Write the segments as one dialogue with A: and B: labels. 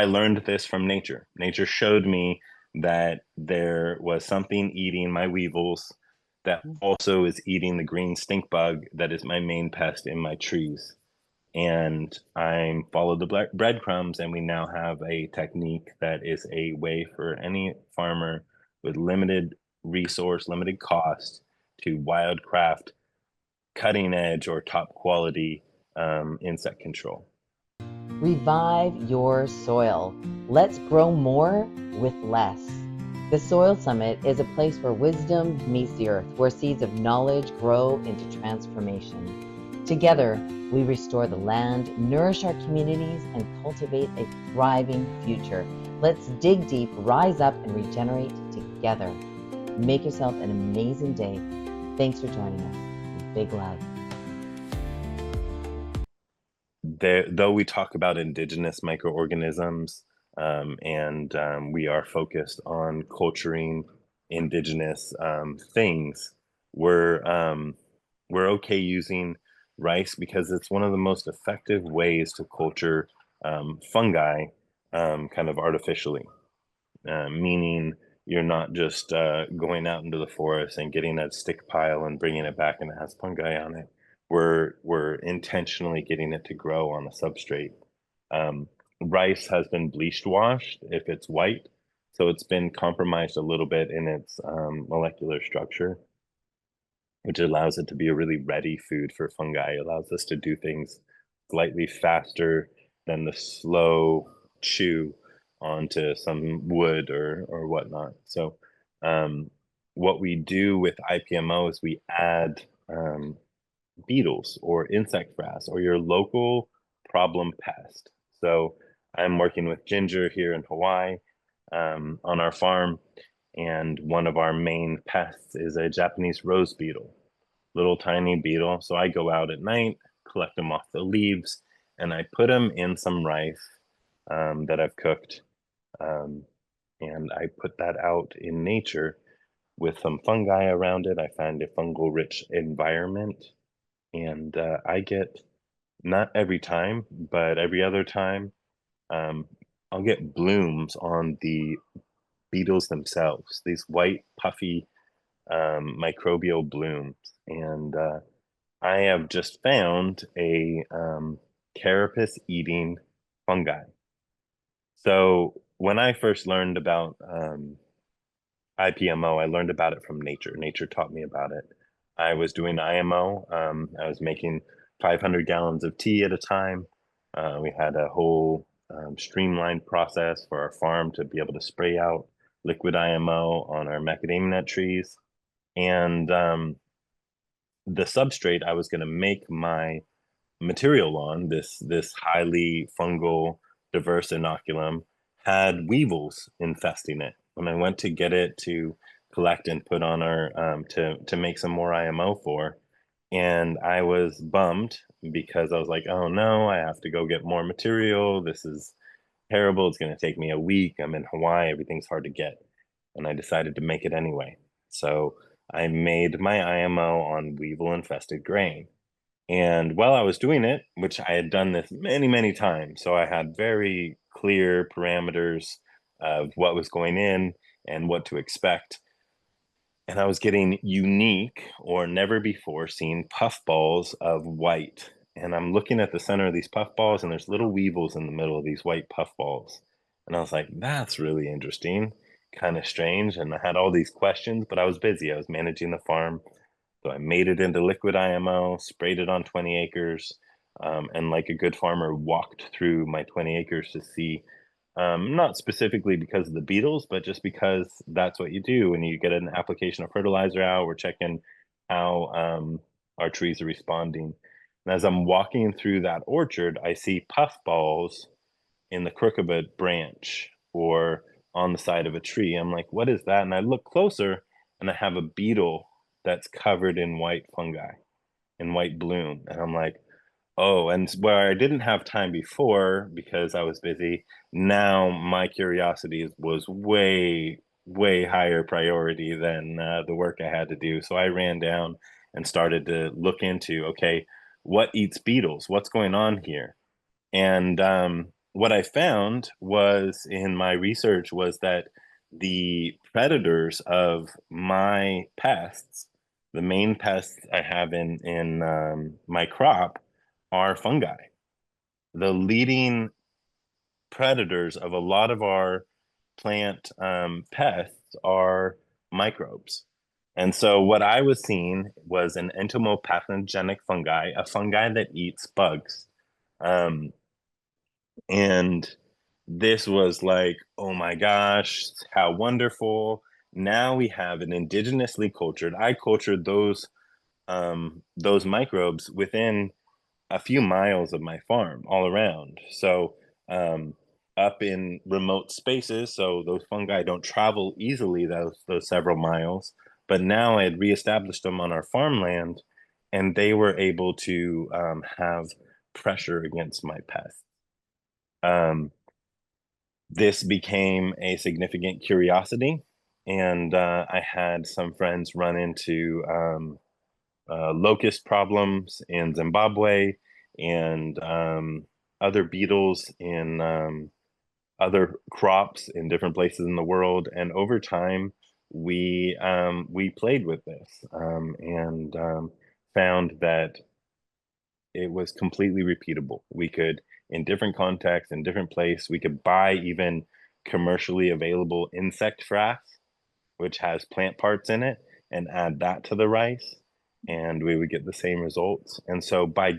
A: I learned this from nature. Nature showed me that there was something eating my weevils that also is eating the green stink bug that is my main pest in my trees. And I followed the breadcrumbs, and we now have a technique that is a way for any farmer with limited resource, limited cost to wildcraft cutting edge or top quality insect control.
B: Revive your soil. Let's grow more with less. The Soil Summit is a place where wisdom meets the earth, where seeds of knowledge grow into transformation. Together, we restore the land, nourish our communities, and cultivate a thriving future. Let's dig deep, rise up, and regenerate together. Make yourself an amazing day. Thanks for joining us. Big love.
A: Though we talk about indigenous microorganisms, and we are focused on culturing indigenous things, we're okay using rice because it's one of the most effective ways to culture fungi kind of artificially, meaning you're not just going out into the forest and getting a stick pile and bringing it back and it has fungi on it. We're intentionally getting it to grow on a substrate. Um, Rice has been bleached washed if it's white, so it's been compromised a little bit in its molecular structure, which allows it to be a really ready food for fungi. It allows us to do things slightly faster than the slow chew onto some wood or whatnot. So what we do with IPMO is we add beetles or insect frass or your local problem pest. So I'm working with ginger here in Hawaii on our farm, and one of our main pests is a Japanese rose beetle, little tiny beetle. So I go out at night, collect them off the leaves, and I put them in some rice that I've cooked. Um, and I put that out in nature with some fungi around it. I find a fungal-rich environment, and I get, not every time, but every other time, um, I'll get blooms on the beetles themselves, these white, puffy microbial blooms. And I have just found a carapace eating fungi. So when I first learned about IPMO, I learned about it from nature. Nature taught me about it. I was doing IMO. I was making 500 gallons of tea at a time. We had a whole streamlined process for our farm to be able to spray out liquid IMO on our macadamia nut trees. And the substrate I was going to make my material on, this highly fungal diverse inoculum, had weevils infesting it. When I went to get it to collect and put on our to make some more IMO for, and I was bummed because I was like, oh no, I have to go get more material. This is terrible. It's going to take me a week. I'm in Hawaii. Everything's hard to get. And I decided to make it anyway. So I made my IMO on weevil infested grain. And while I was doing it, which I had done this many, many times, so I had very clear parameters of what was going in and what to expect. And I was getting unique or never before seen puffballs of white. And I'm looking at the center of these puffballs, and there's little weevils in the middle of these white puffballs. And I was like, that's really interesting, kind of strange. And I had all these questions, but I was busy. I was managing the farm. So I made it into liquid IMO, sprayed it on 20 acres, and like a good farmer, walked through my 20 acres to see, not specifically because of the beetles, but just because that's what you do when you get an application of fertilizer out. We're checking how our trees are responding. And as I'm walking through that orchard, I see puffballs in the crook of a branch or on the side of a tree. I'm like, what is that? And I look closer, and I have a beetle that's covered in white fungi, in white bloom. And I'm like, oh, and where I didn't have time before because I was busy, now my curiosity was way, way higher priority than the work I had to do. So I ran down and started to look into, okay, what eats beetles? What's going on here? And what I found was in my research was that the predators of my pests, the main pests I have in my crop, are fungi. The leading predators of a lot of our plant pests are microbes. And so what I was seeing was an entomopathogenic fungi, a fungi that eats bugs. Um, and this was like, oh my gosh, how wonderful. Now we have an indigenously cultured. I cultured those microbes within a few miles of my farm all around. So um, up in remote spaces, so those fungi don't travel easily those several miles. But now I had reestablished them on our farmland, and they were able to have pressure against my pests. Um, this became a significant curiosity, and I had some friends run into locust problems in Zimbabwe and other beetles in other crops in different places in the world. And over time, we played with this and found that it was completely repeatable. We could, in different contexts, in different place, we could buy even commercially available insect frass, which has plant parts in it, and add that to the rice, and we would get the same results. And so by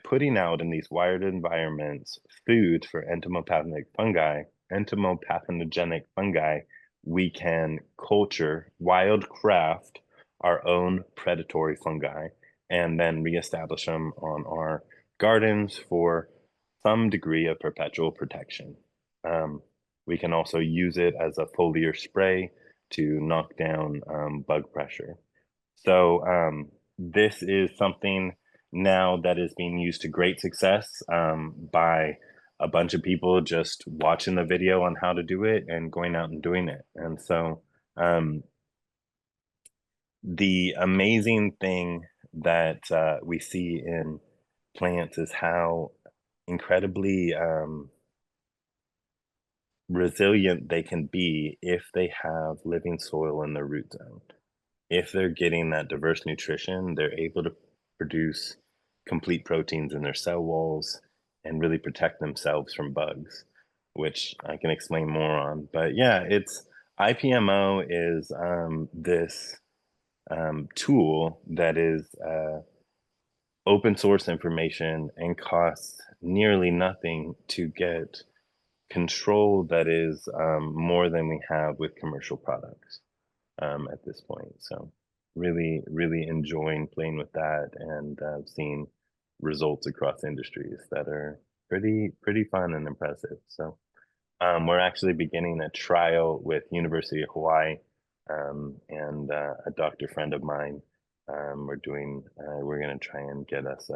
A: putting out in these wired environments food for entomopathogenic fungi, we can culture, wildcraft our own predatory fungi and then reestablish them on our gardens for some degree of perpetual protection. Um, we can also use it as a foliar spray to knock down bug pressure. So this is something now that is being used to great success by a bunch of people just watching the video on how to do it and going out and doing it. And so um, the amazing thing that we see in plants is how incredibly resilient they can be if they have living soil in their root zone. If they're getting that diverse nutrition, they're able to produce complete proteins in their cell walls and really protect themselves from bugs, which I can explain more on. But yeah, it's IPMO is this tool that is open source information and costs nearly nothing to get control that is more than we have with commercial products at this point. So really, really enjoying playing with that and seeing results across industries that are pretty fun and impressive. So we're actually beginning a trial with University of Hawaii and a doctor friend of mine. We're going to try and get us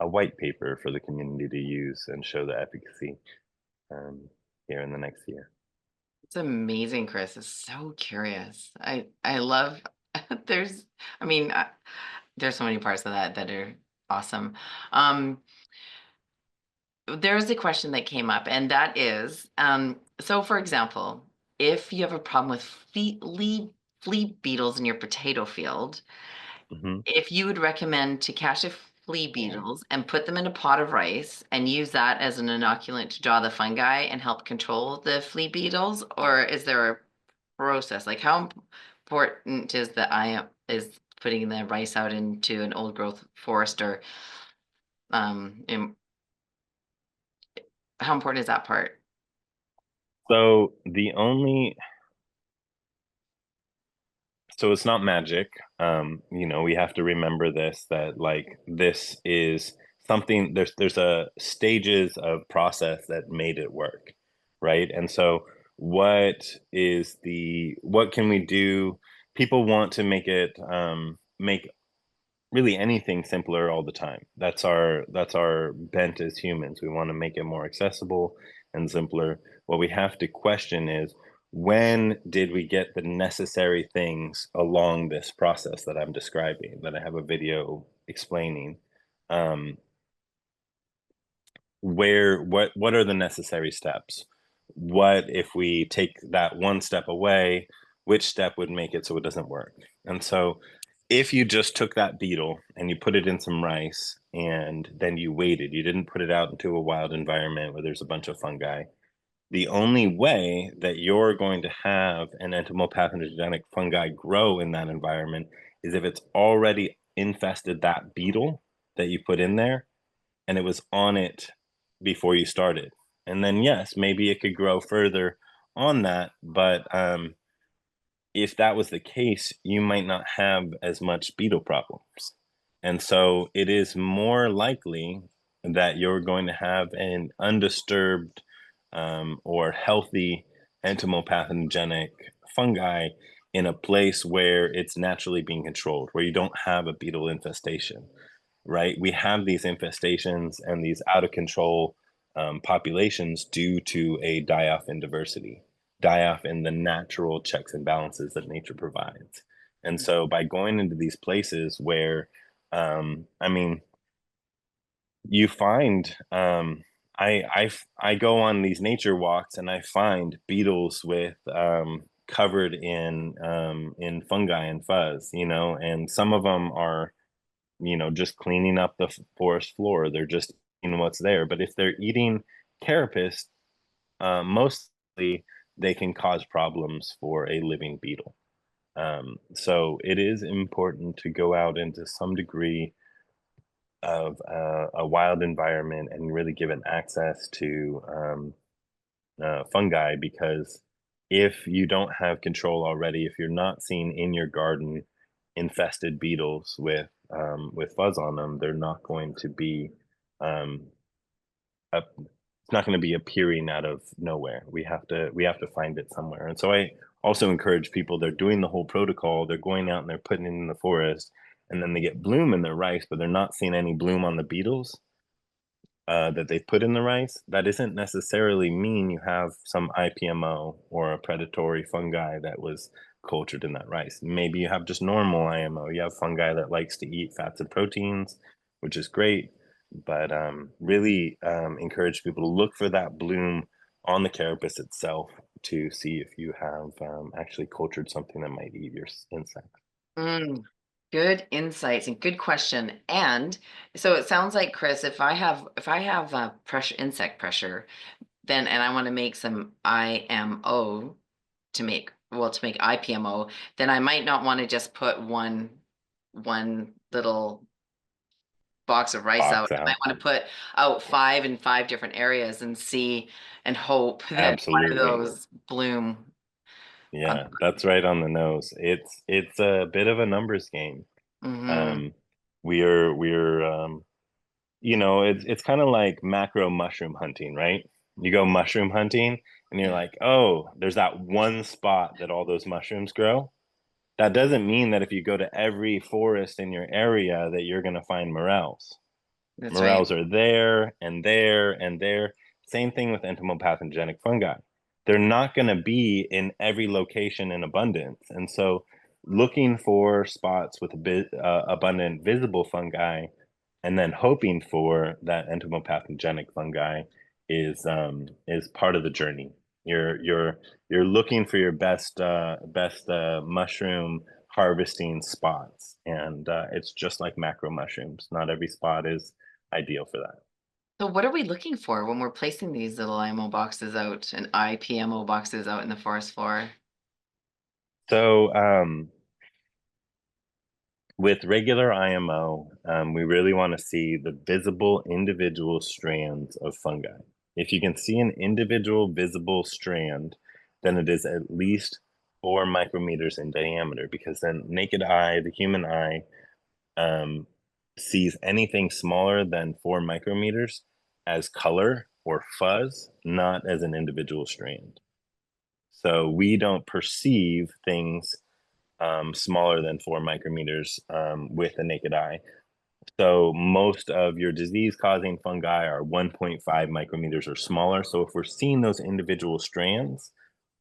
A: a white paper for the community to use and show the efficacy um, here in the next year.
C: It's amazing, Chris. It's so curious. I love there's I mean, there's so many parts of that that are awesome. Um, there's a question that came up, and that is, so for example, if you have a problem with flea beetles in your potato field,
A: Mhm.
C: if you would recommend to catch a flea beetles and put them in a pot of rice and use that as an inoculant to draw the fungi and help control the flea beetles, or is there a process? Like how important is the is putting the rice out into an old growth forest or in, how important is that part?
A: So the only So it's not magic. We have to remember this that like this is something there's a stages of process that made it work, right? And so what can we do? People want to make it make really anything simpler all the time. That's our bent as humans. We want to make it more accessible and simpler. What we have to question is when did we get the necessary things along this process that I'm describing, that I have a video explaining? Um, what are the necessary steps? What if we take that one step away? Which step would make it so it doesn't work? And so if you just took that beetle and you put it in some rice and then you waited, you didn't put it out into a wild environment where there's a bunch of fungi, the only way that you're going to have an entomopathogenic fungi grow in that environment is if it's already infested that beetle that you put in there and it was on it before you started. And then, yes, maybe it could grow further on that. But if that was the case, you might not have as much beetle problems. And so it is more likely that you're going to have an undisturbed or healthy entomopathogenic fungi in a place where it's naturally being controlled, where you don't have a beetle infestation, right? We have these infestations and these out of control populations due to a die off in diversity, die off in the natural checks and balances that nature provides. And so by going into these places where, I mean, you find, I go on these nature walks and I find beetles with covered in fungi and fuzz, you know, and some of them are, you know, just cleaning up the forest floor. They're just eating what's there. But if they're eating carapace, mostly they can cause problems for a living beetle. So it is important to go out into some degree of a wild environment and really give it access to fungi, because if you don't have control already, if you're not seeing in your garden infested beetles with fuzz on them, they're not going to be um, it's not going to be appearing out of nowhere. We have to find it somewhere. And so I also encourage people, they're doing the whole protocol, they're going out and they're putting it in the forest, and then they get bloom in their rice, but they're not seeing any bloom on the beetles that they've put in the rice. That isn't necessarily mean you have some IPMO or a predatory fungi that was cultured in that rice. Maybe you have just normal IMO. You have fungi that likes to eat fats and proteins, which is great. But really encourage people to look for that bloom on the carapace itself to see if you have actually cultured something that might eat your insect.
C: Mm, good insights and good question. And so it sounds like, Chris, if I have pressure, insect pressure, then and I want to make some IMO to make IPMO, then I might not want to just put one little box of rice out.
A: Box
C: I might
A: out.
C: want to put out five in five different areas and see and hope that one of
A: Absolutely.
C: those bloom.
A: Yeah, that's right on the nose. It's a bit of a numbers game.
C: Mm-hmm.
A: Um, we're you know, it's kind of like macro mushroom hunting, right? You go mushroom hunting and you're
C: Yeah,
A: like, oh, there's that one spot that all those mushrooms grow. That doesn't mean that if you go to every forest in your area that you're going to find morels.
C: that's right.
A: Morels are there and there and there. Same thing with entomopathogenic fungi. They're not going to be in every location in abundance. And so looking for spots with a bit abundant visible fungi and then hoping for that entomopathogenic fungi is part of the journey. You're looking for your best mushroom harvesting spots, and it's just like macro mushrooms. Not every spot is ideal for that.
C: So what are we looking for when we're placing these little IMO boxes out and IPMO boxes out in the forest floor?
A: So with regular IMO, we really want to see the visible individual strands of fungi. If you can see an individual visible strand, then it is at least 4 micrometers in diameter, because then naked eye, the human eye, um, sees anything smaller than 4 micrometers as color or fuzz, not as an individual strand. So we don't perceive things smaller than 4 micrometers with the naked eye. So most of your disease-causing fungi are 1.5 micrometers or smaller. So if we're seeing those individual strands,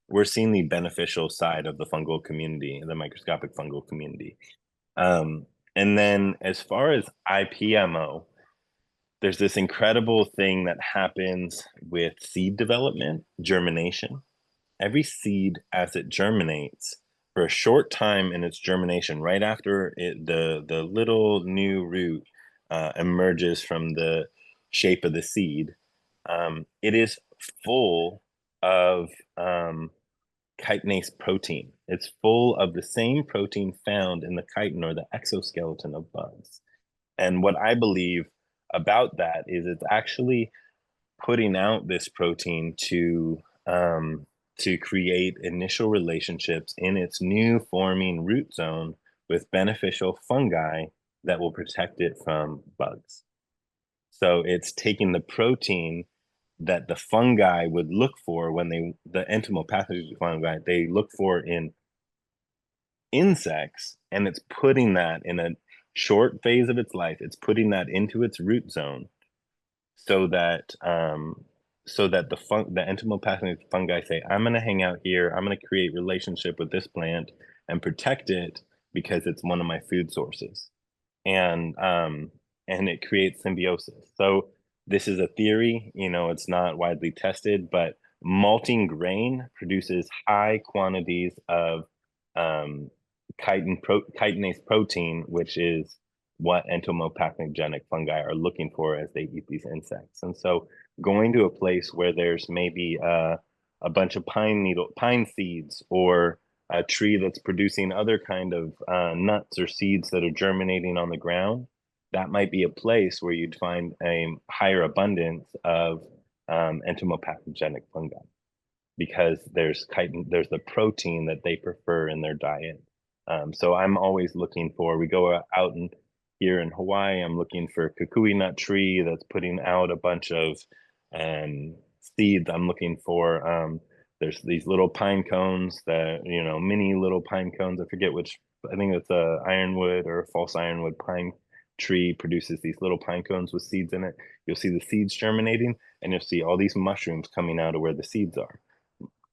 A: we're seeing the beneficial side of the fungal community, the microscopic fungal community. And then as far as IPMO, there's this incredible thing that happens with seed development, germination. Every seed, as it germinates, for a short time in its germination, right after the little new root emerges from the shape of the seed, it is full of chitinase protein. It's full of the same protein found in the chitin or the exoskeleton of bugs. And what I believe about that is it's actually putting out this protein to create initial relationships in its new forming root zone with beneficial fungi that will protect it from bugs. So it's taking the protein that the fungi would look for when the entomopathogenic fungi, they look for in insects, and it's putting that in a short phase of its life, it's putting that into its root zone so that the entomopathogenic fungi say, I'm going to hang out here, I'm going to create relationship with this plant and protect it because it's one of my food sources. And it creates symbiosis. So this is a theory, it's not widely tested, but malting grain produces high quantities of chitinase protein, which is what entomopathogenic fungi are looking for as they eat these insects. And so going to a place where there's maybe a bunch of pine seeds, or a tree that's producing other kind of nuts or seeds that are germinating on the ground, that might be a place where you'd find a higher abundance of entomopathogenic fungi, because there's the protein that they prefer in their diet. So I'm always looking for, we go out and here in Hawaii, I'm looking for a kukui nut tree that's putting out a bunch of seeds. I'm looking for, there's these little pine cones that, mini little pine cones. I forget which, I think it's a ironwood or a false ironwood pine tree produces these little pine cones with seeds in it. You'll see the seeds germinating, and you'll see all these mushrooms coming out of where the seeds are.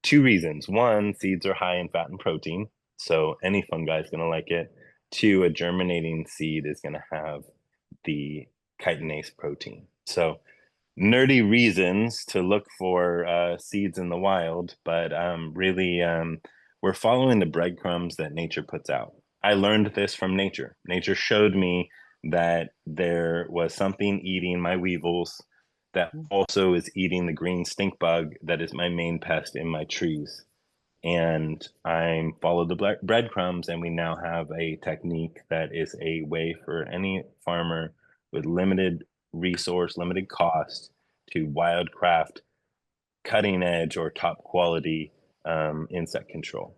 A: Two reasons. One, seeds are high in fat and protein, so any fungi is going to like it. Two, a germinating seed is going to have the chitinase protein. So nerdy reasons to look for seeds in the wild, but really we're following the breadcrumbs that nature puts out. I learned this from nature. Nature showed me that there was something eating my weevils that also is eating the green stink bug that is my main pest in my trees. And I followed the breadcrumbs, and we now have a technique that is a way for any farmer with limited resource, limited cost, to wildcraft cutting edge or top quality insect control.